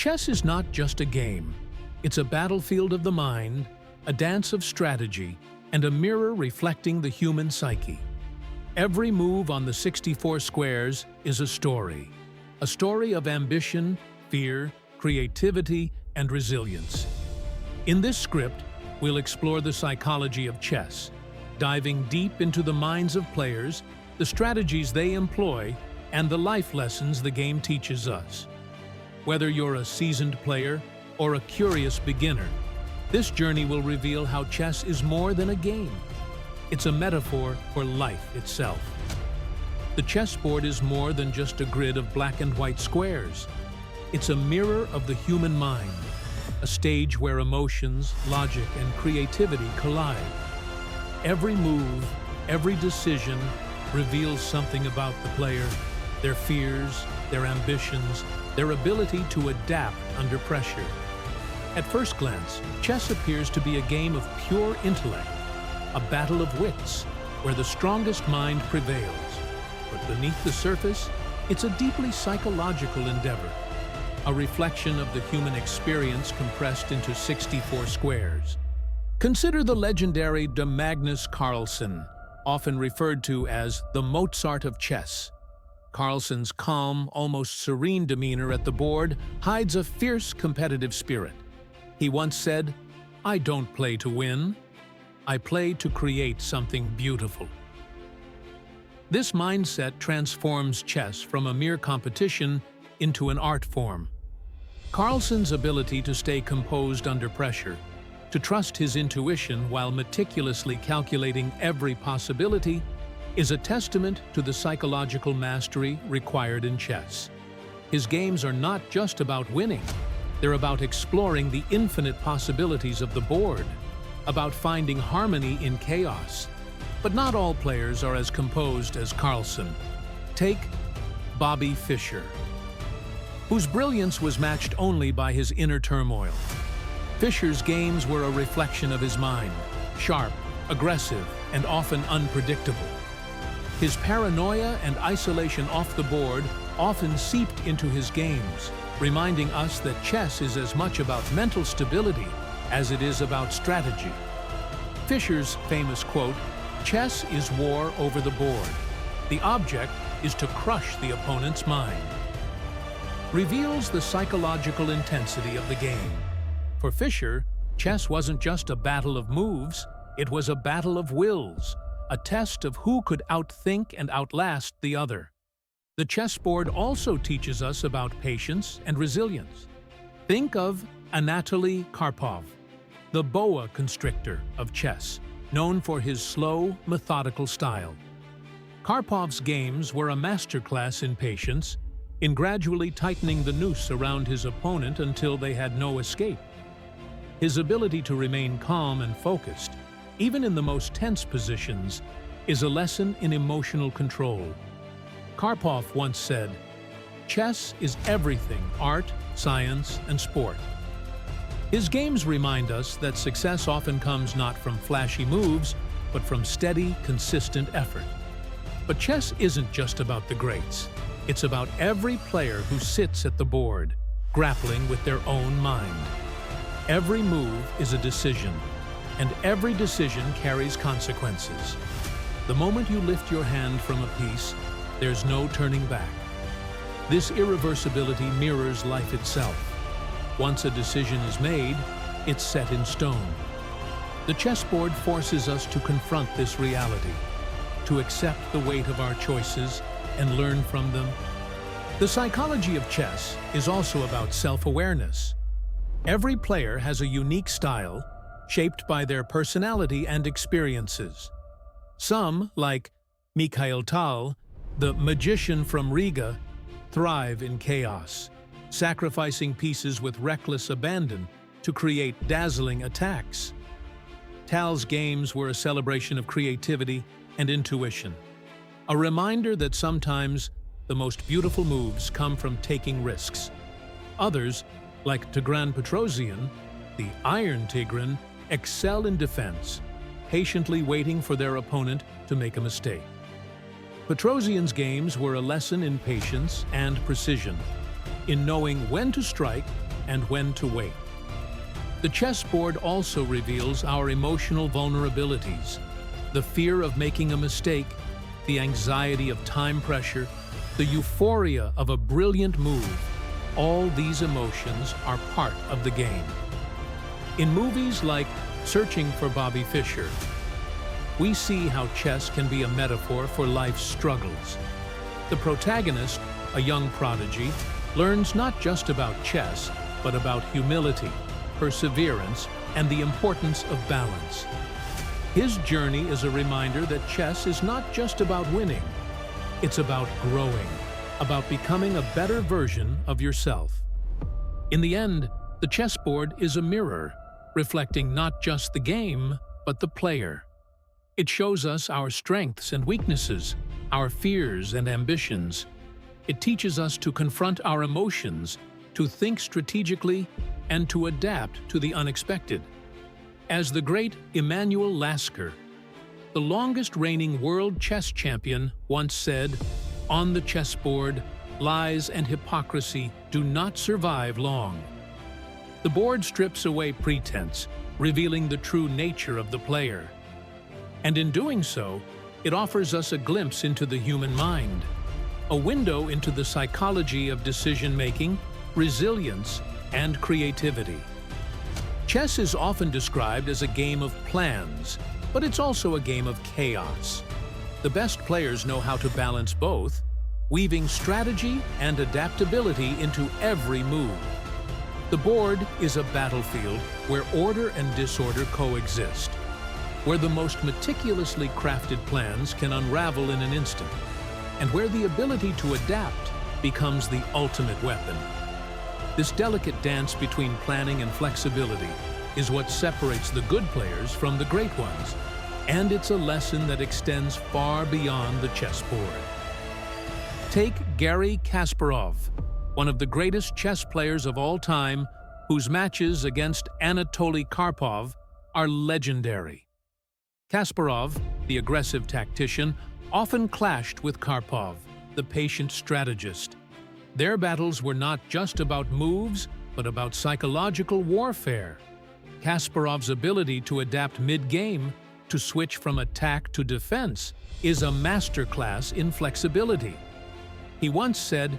Chess is not just a game. It's a battlefield of the mind, a dance of strategy, and a mirror reflecting the human psyche. Every move on the 64 squares is a story of ambition, fear, creativity, and resilience. In this script, we'll explore the psychology of chess, diving deep into the minds of players, the strategies they employ, and the life lessons the game teaches us. Whether you're a seasoned player or a curious beginner, this journey will reveal how chess is more than a game. It's a metaphor for life itself. The chessboard is more than just a grid of black and white squares. It's a mirror of the human mind, a stage where emotions, logic, and creativity collide. Every move, every decision reveals something about the player, their fears, their ambitions, their ability to adapt under pressure. At first glance, chess appears to be a game of pure intellect, a battle of wits, where the strongest mind prevails. But beneath the surface, it's a deeply psychological endeavor, a reflection of the human experience compressed into 64 squares. Consider the legendary de Magnus Carlsen, often referred to as the Mozart of chess. Carlsen's calm, almost serene demeanor at the board hides a fierce competitive spirit. He once said, "I don't play to win. I play to create something beautiful." This mindset transforms chess from a mere competition into an art form. Carlsen's ability to stay composed under pressure, to trust his intuition while meticulously calculating every possibility, is a testament to the psychological mastery required in chess. His games are not just about winning. They're about exploring the infinite possibilities of the board, about finding harmony in chaos. But not all players are as composed as Carlsen. Take Bobby Fischer, whose brilliance was matched only by his inner turmoil. Fischer's games were a reflection of his mind, sharp, aggressive, and often unpredictable. His paranoia and isolation off the board often seeped into his games, reminding us that chess is as much about mental stability as it is about strategy. Fischer's famous quote, "Chess is war over the board. The object is to crush the opponent's mind," reveals the psychological intensity of the game. For Fischer, chess wasn't just a battle of moves, it was a battle of wills, a test of who could outthink and outlast the other. The chessboard also teaches us about patience and resilience. Think of Anatoly Karpov, the boa constrictor of chess, known for his slow, methodical style. Karpov's games were a masterclass in patience, in gradually tightening the noose around his opponent until they had no escape. His ability to remain calm and focused, even in the most tense positions, is a lesson in emotional control. Karpov once said, "Chess is everything, art, science, and sport." His games remind us that success often comes not from flashy moves, but from steady, consistent effort. But chess isn't just about the greats. It's about every player who sits at the board, grappling with their own mind. Every move is a decision, and every decision carries consequences. The moment you lift your hand from a piece, there's no turning back. This irreversibility mirrors life itself. Once a decision is made, it's set in stone. The chessboard forces us to confront this reality, to accept the weight of our choices and learn from them. The psychology of chess is also about self-awareness. Every player has a unique style, shaped by their personality and experiences. Some, like Mikhail Tal, the magician from Riga, thrive in chaos, sacrificing pieces with reckless abandon to create dazzling attacks. Tal's games were a celebration of creativity and intuition, a reminder that sometimes the most beautiful moves come from taking risks. Others, like Tigran Petrosian, the Iron Tigran, excel in defense, patiently waiting for their opponent to make a mistake. Petrosian's games were a lesson in patience and precision, in knowing when to strike and when to wait. The chessboard also reveals our emotional vulnerabilities, the fear of making a mistake, the anxiety of time pressure, the euphoria of a brilliant move. All these emotions are part of the game. In movies like Searching for Bobby Fischer, we see how chess can be a metaphor for life's struggles. The protagonist, a young prodigy, learns not just about chess, but about humility, perseverance, and the importance of balance. His journey is a reminder that chess is not just about winning. It's about growing, about becoming a better version of yourself. In the end, the chessboard is a mirror, reflecting not just the game, but the player. It shows us our strengths and weaknesses, our fears and ambitions. It teaches us to confront our emotions, to think strategically, and to adapt to the unexpected. As the great Emanuel Lasker, the longest reigning world chess champion, once said, "On the chessboard, lies and hypocrisy do not survive long." The board strips away pretense, revealing the true nature of the player. And in doing so, it offers us a glimpse into the human mind, a window into the psychology of decision-making, resilience, and creativity. Chess is often described as a game of plans, but it's also a game of chaos. The best players know how to balance both, weaving strategy and adaptability into every move. The board is a battlefield where order and disorder coexist, where the most meticulously crafted plans can unravel in an instant, and where the ability to adapt becomes the ultimate weapon. This delicate dance between planning and flexibility is what separates the good players from the great ones, and it's a lesson that extends far beyond the chessboard. Take Garry Kasparov, one of the greatest chess players of all time, whose matches against Anatoly Karpov are legendary. Kasparov, the aggressive tactician, often clashed with Karpov, the patient strategist. Their battles were not just about moves, but about psychological warfare. Kasparov's ability to adapt mid-game, to switch from attack to defense, is a masterclass in flexibility. He once said,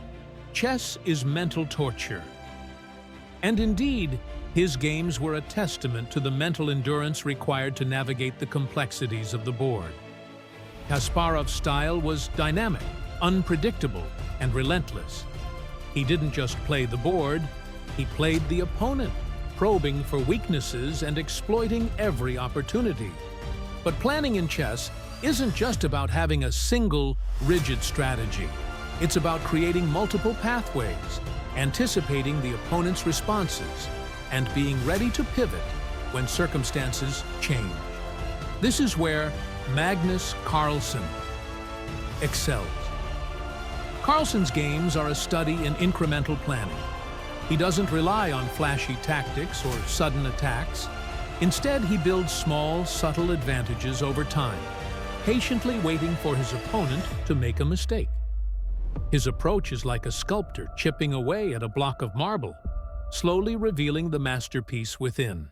"Chess is mental torture." And indeed, his games were a testament to the mental endurance required to navigate the complexities of the board. Kasparov's style was dynamic, unpredictable, and relentless. He didn't just play the board, he played the opponent, probing for weaknesses and exploiting every opportunity. But planning in chess isn't just about having a single, rigid strategy. It's about creating multiple pathways, anticipating the opponent's responses, and being ready to pivot when circumstances change. This is where Magnus Carlsen excels. Carlsen's games are a study in incremental planning. He doesn't rely on flashy tactics or sudden attacks. Instead, he builds small, subtle advantages over time, patiently waiting for his opponent to make a mistake. His approach is like a sculptor chipping away at a block of marble, slowly revealing the masterpiece within.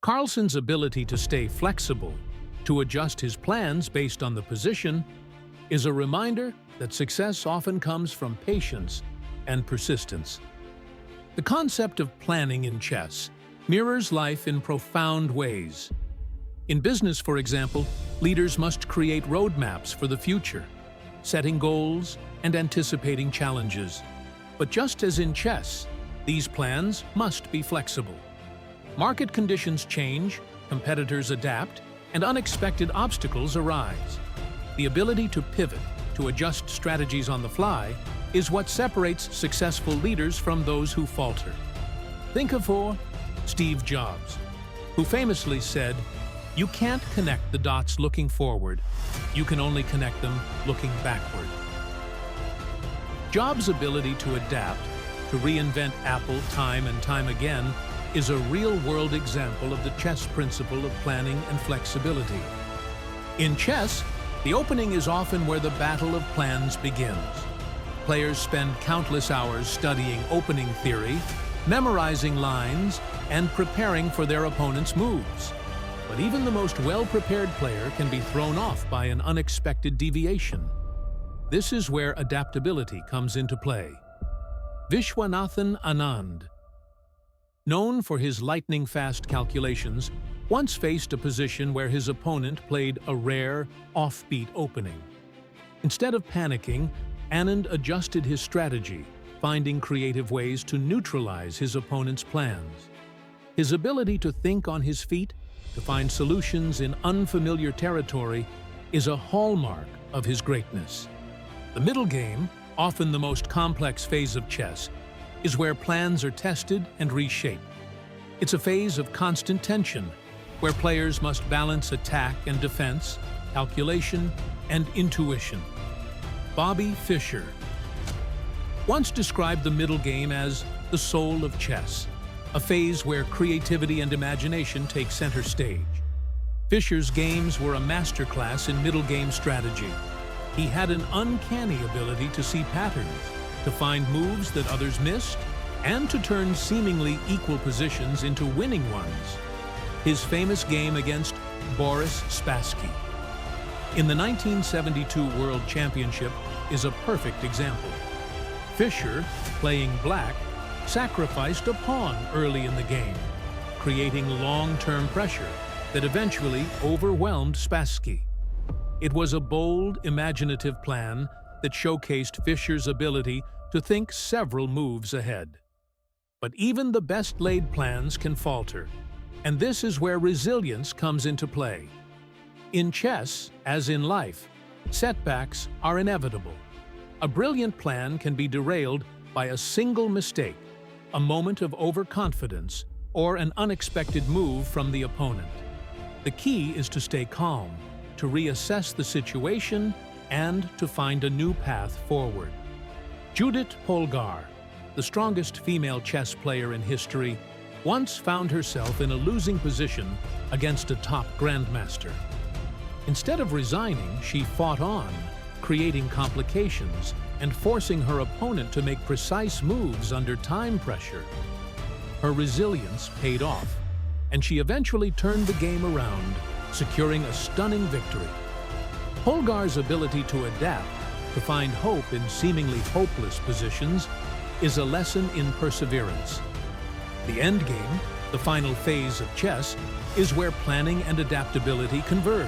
Carlsen's ability to stay flexible, to adjust his plans based on the position, is a reminder that success often comes from patience and persistence. The concept of planning in chess mirrors life in profound ways. In business, for example, leaders must create roadmaps for the future, setting goals and anticipating challenges. But just as in chess, these plans must be flexible. Market conditions change, competitors adapt, and unexpected obstacles arise. The ability to pivot, to adjust strategies on the fly, is what separates successful leaders from those who falter. Think of Steve Jobs, who famously said, "You can't connect the dots looking forward, you can only connect them looking backward." Jobs' ability to adapt, to reinvent Apple time and time again, is a real-world example of the chess principle of planning and flexibility. In chess, the opening is often where the battle of plans begins. Players spend countless hours studying opening theory, memorizing lines, and preparing for their opponent's moves. But even the most well-prepared player can be thrown off by an unexpected deviation. This is where adaptability comes into play. Viswanathan Anand, known for his lightning-fast calculations, once faced a position where his opponent played a rare, offbeat opening. Instead of panicking, Anand adjusted his strategy, finding creative ways to neutralize his opponent's plans. His ability to think on his feet, to find solutions in unfamiliar territory, is a hallmark of his greatness. The middle game, often the most complex phase of chess, is where plans are tested and reshaped. It's a phase of constant tension, where players must balance attack and defense, calculation and intuition. Bobby Fischer once described the middle game as the soul of chess, a phase where creativity and imagination take center stage. Fischer's games were a masterclass in middle game strategy. He had an uncanny ability to see patterns, to find moves that others missed, and to turn seemingly equal positions into winning ones. His famous game against Boris Spassky in the 1972 World Championship is a perfect example. Fischer, playing black, sacrificed a pawn early in the game, creating long-term pressure that eventually overwhelmed Spassky. It was a bold, imaginative plan that showcased Fischer's ability to think several moves ahead. But even the best-laid plans can falter, and this is where resilience comes into play. In chess, as in life, setbacks are inevitable. A brilliant plan can be derailed by a single mistake, a moment of overconfidence, or an unexpected move from the opponent. The key is to stay calm, to reassess the situation, and to find a new path forward. Judith Polgar, the strongest female chess player in history, once found herself in a losing position against a top grandmaster. Instead of resigning, she fought on, creating complications and forcing her opponent to make precise moves under time pressure. Her resilience paid off, and she eventually turned the game around, securing a stunning victory. Polgar's ability to adapt, to find hope in seemingly hopeless positions, is a lesson in perseverance. The endgame, the final phase of chess, is where planning and adaptability converge.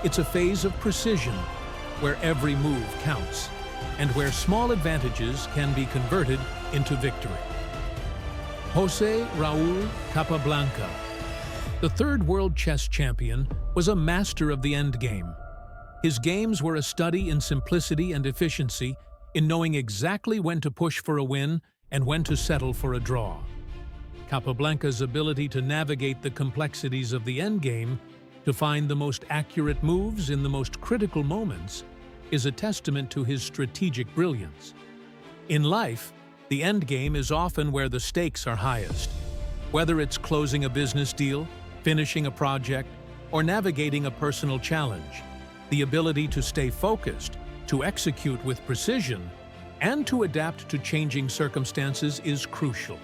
It's a phase of precision, where every move counts, and where small advantages can be converted into victory. José Raúl Capablanca, the third world chess champion, was a master of the endgame. His games were a study in simplicity and efficiency, in knowing exactly when to push for a win and when to settle for a draw. Capablanca's ability to navigate the complexities of the endgame, to find the most accurate moves in the most critical moments, is a testament to his strategic brilliance. In life, the endgame is often where the stakes are highest. Whether it's closing a business deal, finishing a project, or navigating a personal challenge, the ability to stay focused, to execute with precision, and to adapt to changing circumstances is crucial.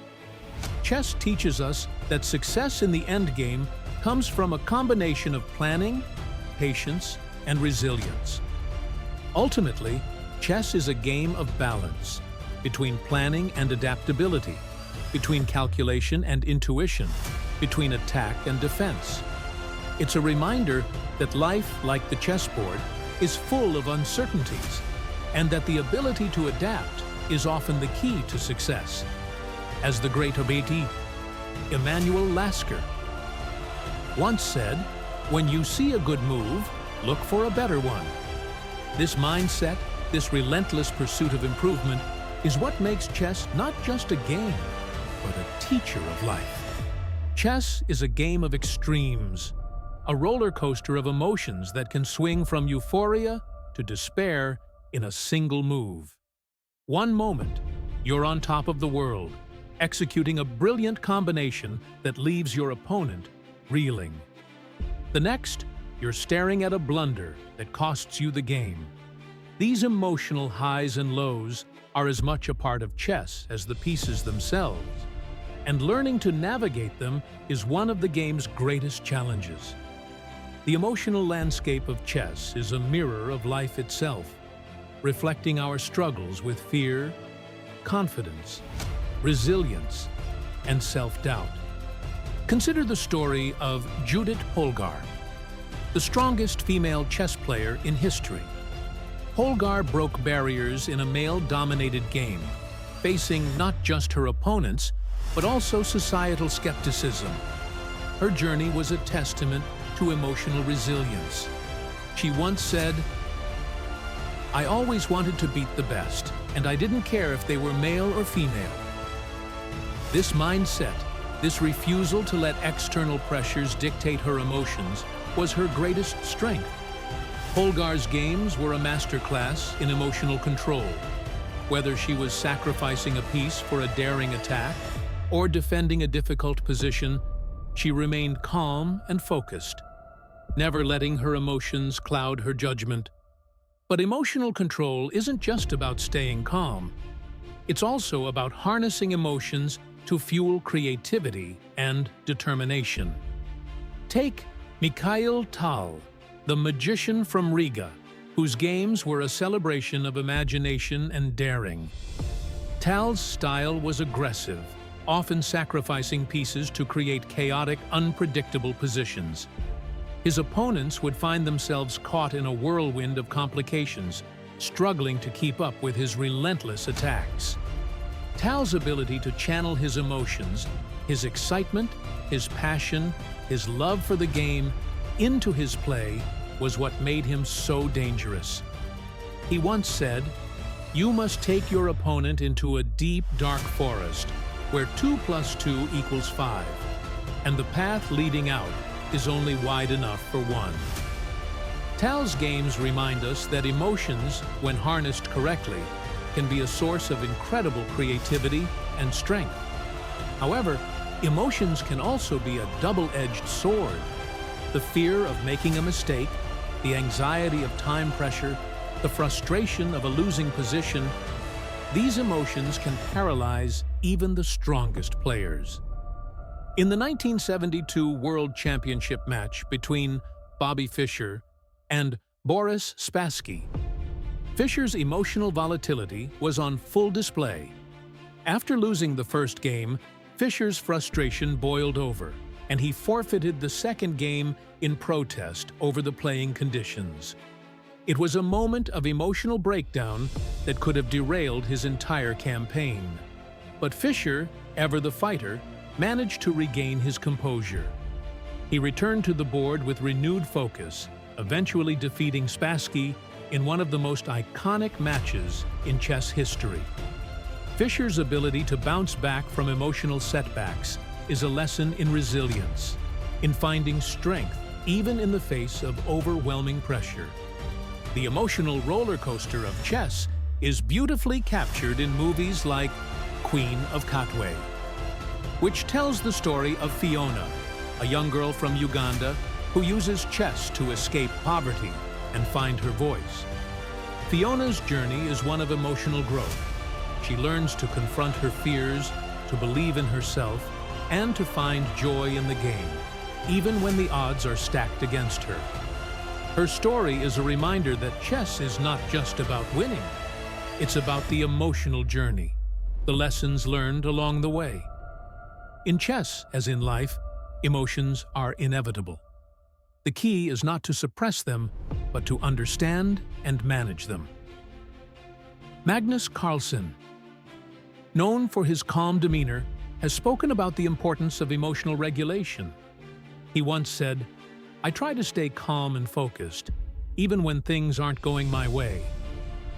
Chess teaches us that success in the endgame comes from a combination of planning, patience, and resilience. Ultimately, chess is a game of balance between planning and adaptability, between calculation and intuition, between attack and defense. It's a reminder that life, like the chessboard, is full of uncertainties, and that the ability to adapt is often the key to success. As the great Abeti, Emanuel Lasker, once said, "When you see a good move, look for a better one." This mindset, this relentless pursuit of improvement, is what makes chess not just a game, but a teacher of life. Chess is a game of extremes, a roller coaster of emotions that can swing from euphoria to despair in a single move. One moment, you're on top of the world, executing a brilliant combination that leaves your opponent reeling. The next, you're staring at a blunder that costs you the game. These emotional highs and lows are as much a part of chess as the pieces themselves. and learning to navigate them is one of the game's greatest challenges. The emotional landscape of chess is a mirror of life itself, reflecting our struggles with fear, confidence, resilience, and self-doubt. Consider the story of Judith Polgar, the strongest female chess player in history. Polgar broke barriers in a male-dominated game, facing not just her opponents, but also societal skepticism. Her journey was a testament to emotional resilience. She once said, "I always wanted to beat the best, and I didn't care if they were male or female." This mindset, this refusal to let external pressures dictate her emotions, was her greatest strength. Polgar's games were a masterclass in emotional control. Whether she was sacrificing a piece for a daring attack or defending a difficult position, she remained calm and focused, never letting her emotions cloud her judgment. But emotional control isn't just about staying calm. It's also about harnessing emotions to fuel creativity and determination. Take Mikhail Tal, the magician from Riga, whose games were a celebration of imagination and daring. Tal's style was aggressive, often sacrificing pieces to create chaotic, unpredictable positions. His opponents would find themselves caught in a whirlwind of complications, struggling to keep up with his relentless attacks. Tal's ability to channel his emotions, his excitement, his passion, his love for the game, into his play was what made him so dangerous. He once said, "You must take your opponent into a deep, dark forest where 2 + 2 = 5, and the path leading out is only wide enough for one." Tal's games remind us that emotions, when harnessed correctly, can be a source of incredible creativity and strength. However, emotions can also be a double-edged sword. The fear of making a mistake, the anxiety of time pressure, the frustration of a losing position, these emotions can paralyze even the strongest players. In the 1972 World Championship match between Bobby Fischer and Boris Spassky, Fischer's emotional volatility was on full display. After losing the first game, Fischer's frustration boiled over, and he forfeited the second game in protest over the playing conditions. It was a moment of emotional breakdown that could have derailed his entire campaign. But Fischer, ever the fighter, managed to regain his composure. He returned to the board with renewed focus, eventually defeating Spassky in one of the most iconic matches in chess history. Fischer's ability to bounce back from emotional setbacks is a lesson in resilience, in finding strength even in the face of overwhelming pressure. The emotional roller coaster of chess is beautifully captured in movies like Queen of Katwe, which tells the story of Fiona, a young girl from Uganda who uses chess to escape poverty and find her voice. Fiona's journey is one of emotional growth. She learns to confront her fears, to believe in herself, and to find joy in the game, even when the odds are stacked against her. Her story is a reminder that chess is not just about winning. It's about the emotional journey, the lessons learned along the way. In chess, as in life, emotions are inevitable. The key is not to suppress them, but to understand and manage them. Magnus Carlsen, known for his calm demeanor, has spoken about the importance of emotional regulation. He once said, "I try to stay calm and focused, even when things aren't going my way.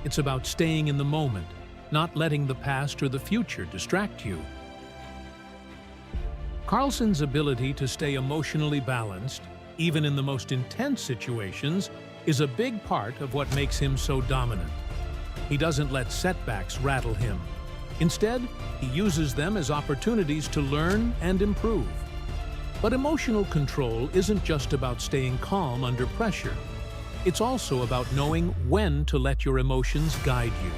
It's about staying in the moment, not letting the past or the future distract you." Carlsen's ability to stay emotionally balanced, even in the most intense situations, is a big part of what makes him so dominant. He doesn't let setbacks rattle him. Instead, he uses them as opportunities to learn and improve. But emotional control isn't just about staying calm under pressure. It's also about knowing when to let your emotions guide you.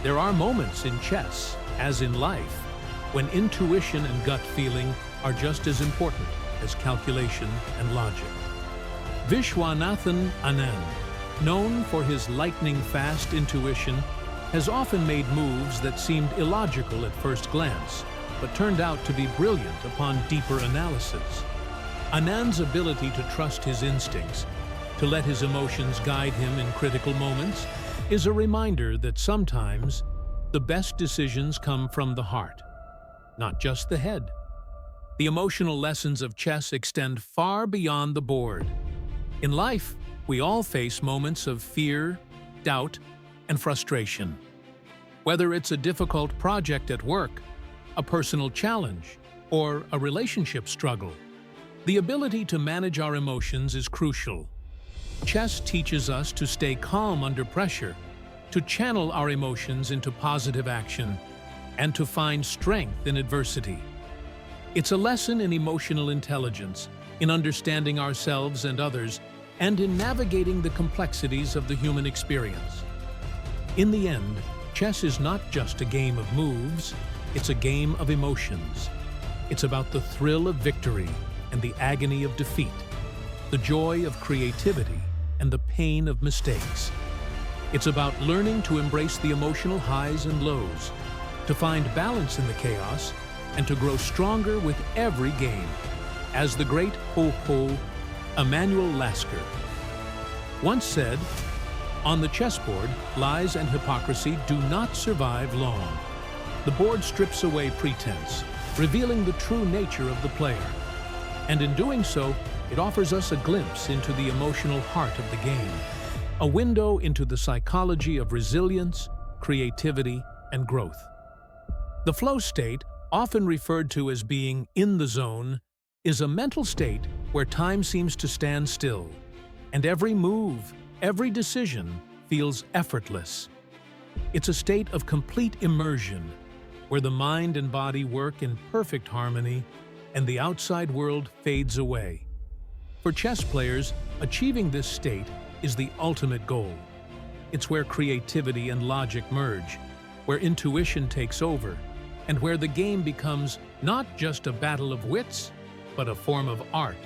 There are moments in chess, as in life, when intuition and gut feeling are just as important as calculation and logic. Vishwanathan Anand, known for his lightning-fast intuition, has often made moves that seemed illogical at first glance, but turned out to be brilliant upon deeper analysis. Anand's ability to trust his instincts, to let his emotions guide him in critical moments, is a reminder that sometimes the best decisions come from the heart, not just the head. The emotional lessons of chess extend far beyond the board. In life, we all face moments of fear, doubt, and frustration. Whether it's a difficult project at work, a personal challenge, or a relationship struggle, the ability to manage our emotions is crucial. Chess teaches us to stay calm under pressure, to channel our emotions into positive action, and to find strength in adversity. It's a lesson in emotional intelligence, in understanding ourselves and others, and in navigating the complexities of the human experience. In the end, chess is not just a game of moves, it's a game of emotions. It's about the thrill of victory and the agony of defeat, the joy of creativity and the pain of mistakes. It's about learning to embrace the emotional highs and lows, to find balance in the chaos, and to grow stronger with every game. As the great Ho-Ho Emanuel Lasker once said, "On the chessboard, lies and hypocrisy do not survive long. The board strips away pretense, revealing the true nature of the player. And in doing so, it offers us a glimpse into the emotional heart of the game, a window into the psychology of resilience, creativity, and growth." The flow state, often referred to as being in the zone, is a mental state where time seems to stand still, and every move, every decision feels effortless. It's a state of complete immersion, where the mind and body work in perfect harmony and the outside world fades away. For chess players, achieving this state is the ultimate goal. It's where creativity and logic merge, where intuition takes over, and where the game becomes not just a battle of wits, but a form of art.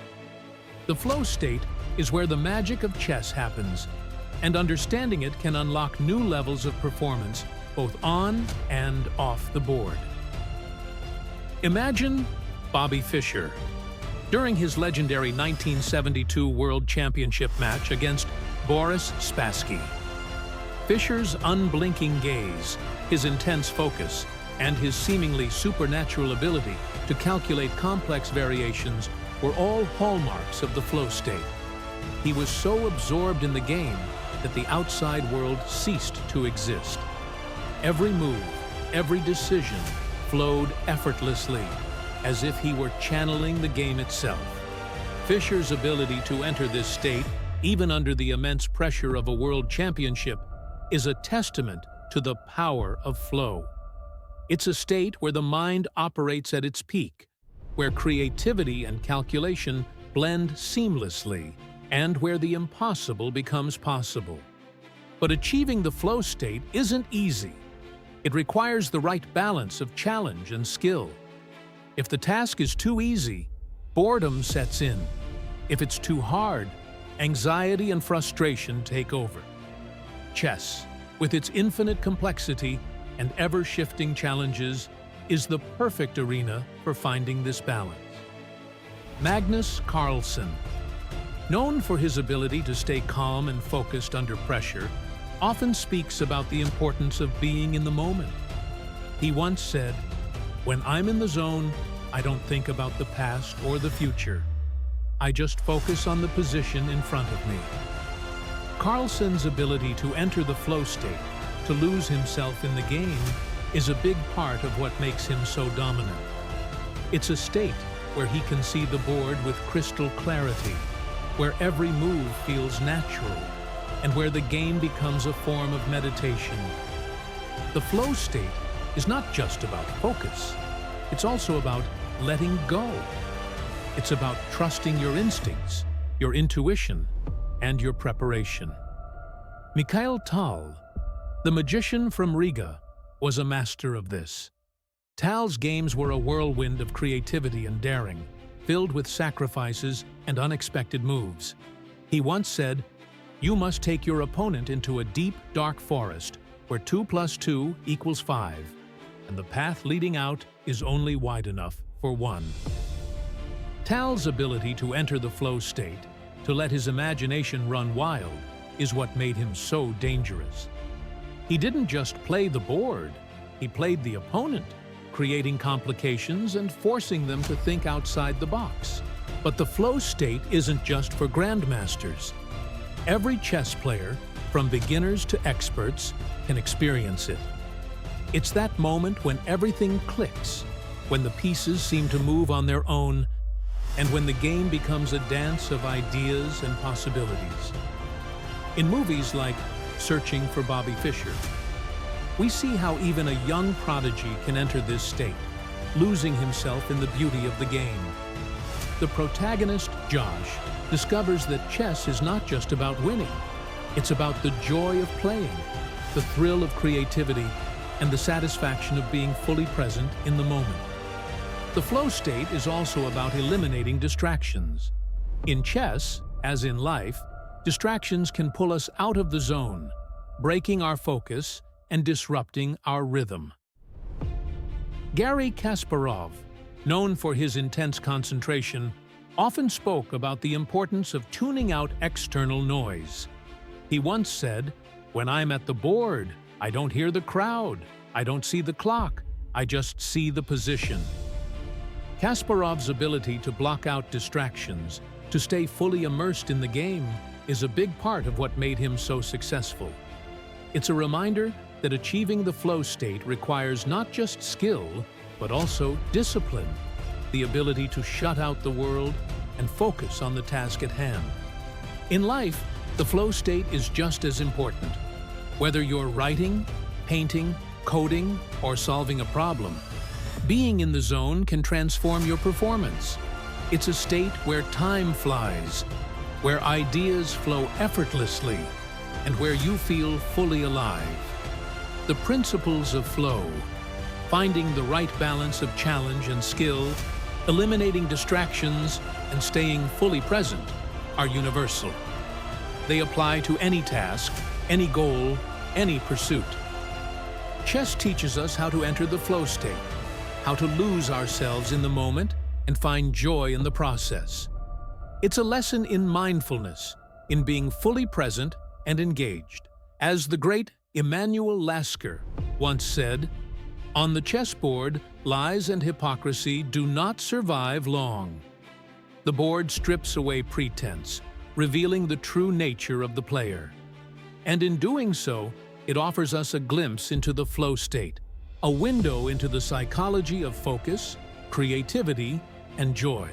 The flow state is where the magic of chess happens, and understanding it can unlock new levels of performance both on and off the board. Imagine Bobby Fischer. During his legendary 1972 World Championship match against Boris Spassky, Fischer's unblinking gaze, his intense focus, and his seemingly supernatural ability to calculate complex variations were all hallmarks of the flow state. He was so absorbed in the game that the outside world ceased to exist. Every move, every decision flowed effortlessly, as if he were channeling the game itself. Fischer's ability to enter this state, even under the immense pressure of a world championship, is a testament to the power of flow. It's a state where the mind operates at its peak, where creativity and calculation blend seamlessly, and where the impossible becomes possible. But achieving the flow state isn't easy. It requires the right balance of challenge and skill. If the task is too easy, boredom sets in. If it's too hard, anxiety and frustration take over. Chess, with its infinite complexity and ever-shifting challenges, is the perfect arena for finding this balance. Magnus Carlsen, known for his ability to stay calm and focused under pressure, often speaks about the importance of being in the moment. He once said, "When I'm in the zone, I don't think about the past or the future. I just focus on the position in front of me." Carlsen's ability to enter the flow state, to lose himself in the game, is a big part of what makes him so dominant. It's a state where he can see the board with crystal clarity, where every move feels natural, and where the game becomes a form of meditation. The flow state is not just about focus. It's also about letting go. It's about trusting your instincts, your intuition, and your preparation. Mikhail Tal, the magician from Riga, was a master of this. Tal's games were a whirlwind of creativity and daring, filled with sacrifices and unexpected moves. He once said, "You must take your opponent into a deep, dark forest where 2 + 2 = 5, and the path leading out is only wide enough for one." Tal's ability to enter the flow state, to let his imagination run wild, is what made him so dangerous. He didn't just play the board, he played the opponent, creating complications and forcing them to think outside the box. But the flow state isn't just for grandmasters. Every chess player, from beginners to experts, can experience it. It's that moment when everything clicks, when the pieces seem to move on their own, and when the game becomes a dance of ideas and possibilities. In movies like Searching for Bobby Fischer, we see how even a young prodigy can enter this state, losing himself in the beauty of the game. The protagonist, Josh, discovers that chess is not just about winning. It's about the joy of playing, the thrill of creativity, and the satisfaction of being fully present in the moment. The flow state is also about eliminating distractions. In chess, as in life, distractions can pull us out of the zone, breaking our focus and disrupting our rhythm. Garry Kasparov, known for his intense concentration, often spoke about the importance of tuning out external noise. He once said, "When I'm at the board, I don't hear the crowd, I don't see the clock, I just see the position." Kasparov's ability to block out distractions, to stay fully immersed in the game, is a big part of what made him so successful. It's a reminder that achieving the flow state requires not just skill, but also discipline, the ability to shut out the world and focus on the task at hand. In life, the flow state is just as important. Whether you're writing, painting, coding, or solving a problem, being in the zone can transform your performance. It's a state where time flies, where ideas flow effortlessly, and where you feel fully alive. The principles of flow, finding the right balance of challenge and skill, eliminating distractions, and staying fully present, are universal. They apply to any task, any goal, any pursuit. Chess teaches us how to enter the flow state, how to lose ourselves in the moment and find joy in the process. It's a lesson in mindfulness, in being fully present and engaged. As the great Emanuel Lasker once said, "On the chessboard, lies and hypocrisy do not survive long." The board strips away pretense, revealing the true nature of the player. And in doing so, it offers us a glimpse into the flow state, a window into the psychology of focus, creativity, and joy.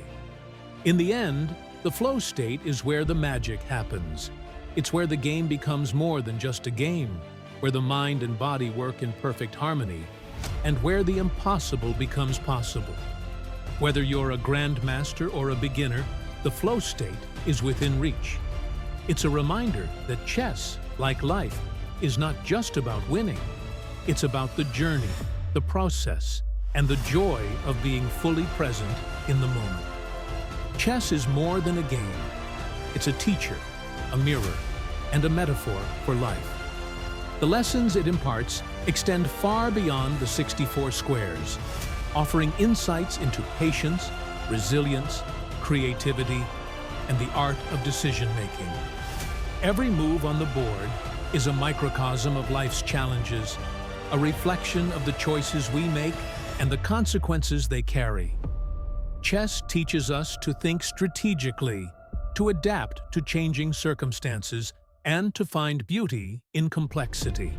In the end, the flow state is where the magic happens. It's where the game becomes more than just a game, where the mind and body work in perfect harmony, and where the impossible becomes possible. Whether you're a grandmaster or a beginner, the flow state is within reach. It's a reminder that chess, like life, is not just about winning. It's about the journey, the process, and the joy of being fully present in the moment. Chess is more than a game. It's a teacher, a mirror, and a metaphor for life. The lessons it imparts extend far beyond the 64 squares, offering insights into patience, resilience, creativity, and the art of decision-making. Every move on the board is a microcosm of life's challenges, a reflection of the choices we make and the consequences they carry. Chess teaches us to think strategically, to adapt to changing circumstances, and to find beauty in complexity.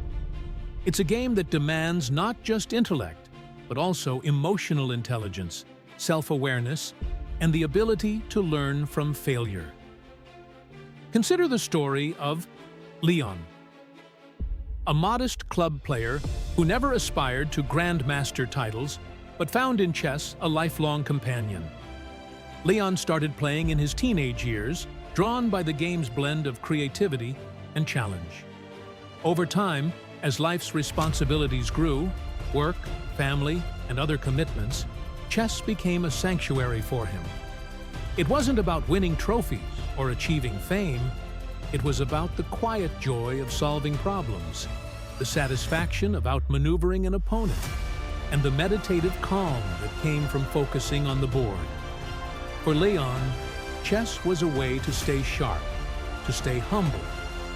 It's a game that demands not just intellect, but also emotional intelligence, self-awareness, and the ability to learn from failure. Consider the story of Leon, a modest club player who never aspired to grandmaster titles, but found in chess a lifelong companion. Leon started playing in his teenage years, drawn by the game's blend of creativity and challenge. Over time, as life's responsibilities grew, work, family, and other commitments, chess became a sanctuary for him. It wasn't about winning trophies or achieving fame. It was about the quiet joy of solving problems, the satisfaction of outmaneuvering an opponent, and the meditative calm that came from focusing on the board. For Leon, chess was a way to stay sharp, to stay humble,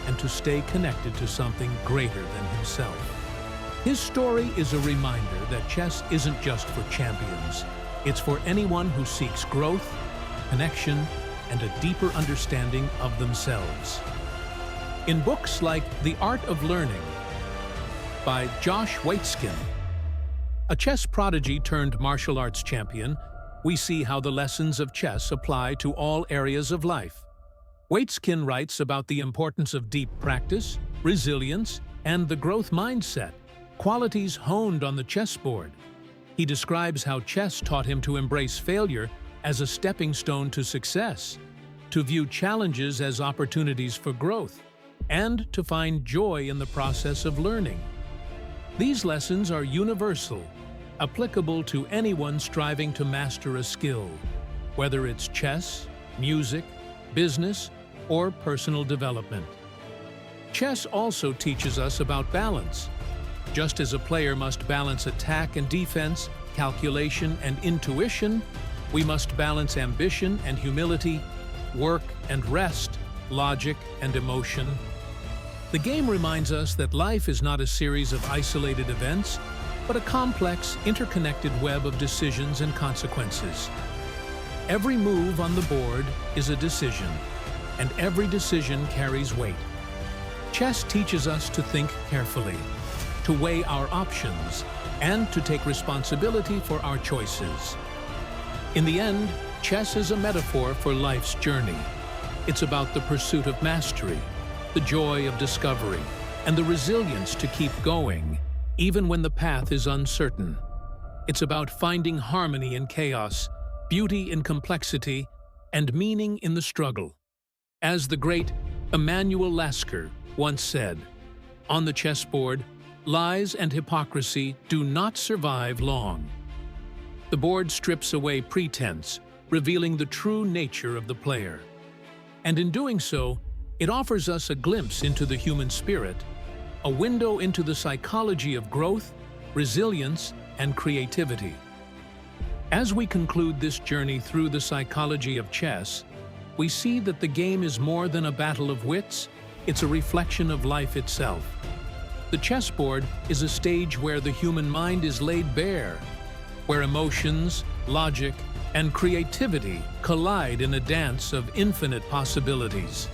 and to stay connected to something greater than himself. His story is a reminder that chess isn't just for champions. It's for anyone who seeks growth, connection, and a deeper understanding of themselves. In books like The Art of Learning by Josh Waitzkin, a chess prodigy turned martial arts champion, we see how the lessons of chess apply to all areas of life. Waitzkin writes about the importance of deep practice, resilience, and the growth mindset, qualities honed on the chessboard. He describes how chess taught him to embrace failure as a stepping stone to success, to view challenges as opportunities for growth, and to find joy in the process of learning. These lessons are universal, applicable to anyone striving to master a skill, whether it's chess, music, business, or personal development. Chess also teaches us about balance. Just as a player must balance attack and defense, calculation and intuition, we must balance ambition and humility, work and rest, logic and emotion. The game reminds us that life is not a series of isolated events, but a complex, interconnected web of decisions and consequences. Every move on the board is a decision, and every decision carries weight. Chess teaches us to think carefully, to weigh our options, and to take responsibility for our choices. In the end, chess is a metaphor for life's journey. It's about the pursuit of mastery, the joy of discovery, and the resilience to keep going, even when the path is uncertain. It's about finding harmony in chaos, beauty in complexity, and meaning in the struggle. As the great Emanuel Lasker once said, "On the chessboard, lies and hypocrisy do not survive long." The board strips away pretense, revealing the true nature of the player. And in doing so, it offers us a glimpse into the human spirit, a window into the psychology of growth, resilience, and creativity. As we conclude this journey through the psychology of chess, we see that the game is more than a battle of wits, it's a reflection of life itself. The chessboard is a stage where the human mind is laid bare, where emotions, logic, and creativity collide in a dance of infinite possibilities.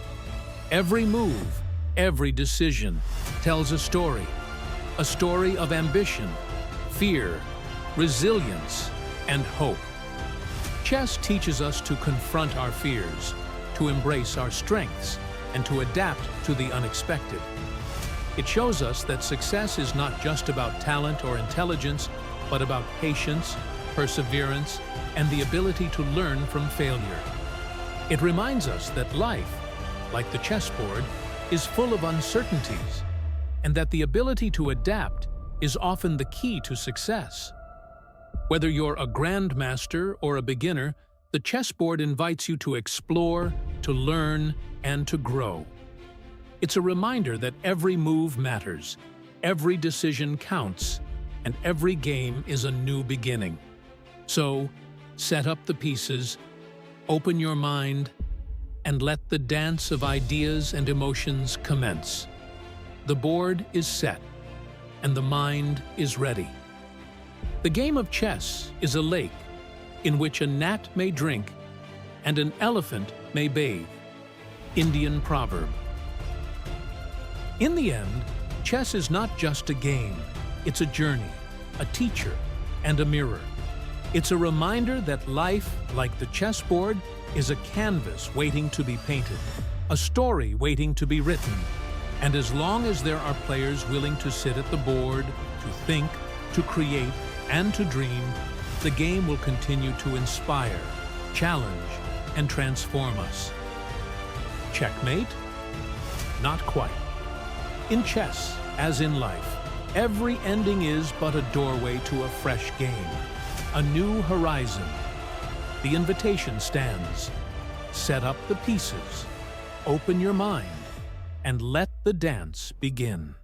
Every move, every decision tells a story of ambition, fear, resilience, and hope. Chess teaches us to confront our fears, to embrace our strengths, and to adapt to the unexpected. It shows us that success is not just about talent or intelligence, but about patience, perseverance, and the ability to learn from failure. It reminds us that life, like the chessboard, is full of uncertainties, and that the ability to adapt is often the key to success. Whether you're a grandmaster or a beginner, the chessboard invites you to explore, to learn, and to grow. It's a reminder that every move matters, every decision counts, and every game is a new beginning. So, set up the pieces, open your mind, and let the dance of ideas and emotions commence. The board is set, and the mind is ready. The game of chess is a lake in which a gnat may drink and an elephant may bathe. Indian proverb. In the end, chess is not just a game, it's a journey, a teacher, and a mirror. It's a reminder that life, like the chessboard, is a canvas waiting to be painted, a story waiting to be written. And as long as there are players willing to sit at the board, to think, to create, and to dream, the game will continue to inspire, challenge, and transform us. Checkmate? Not quite. In chess, as in life, Every ending is but a doorway to a fresh game, a new horizon. The invitation stands. Set up the pieces, open your mind, and let the dance begin.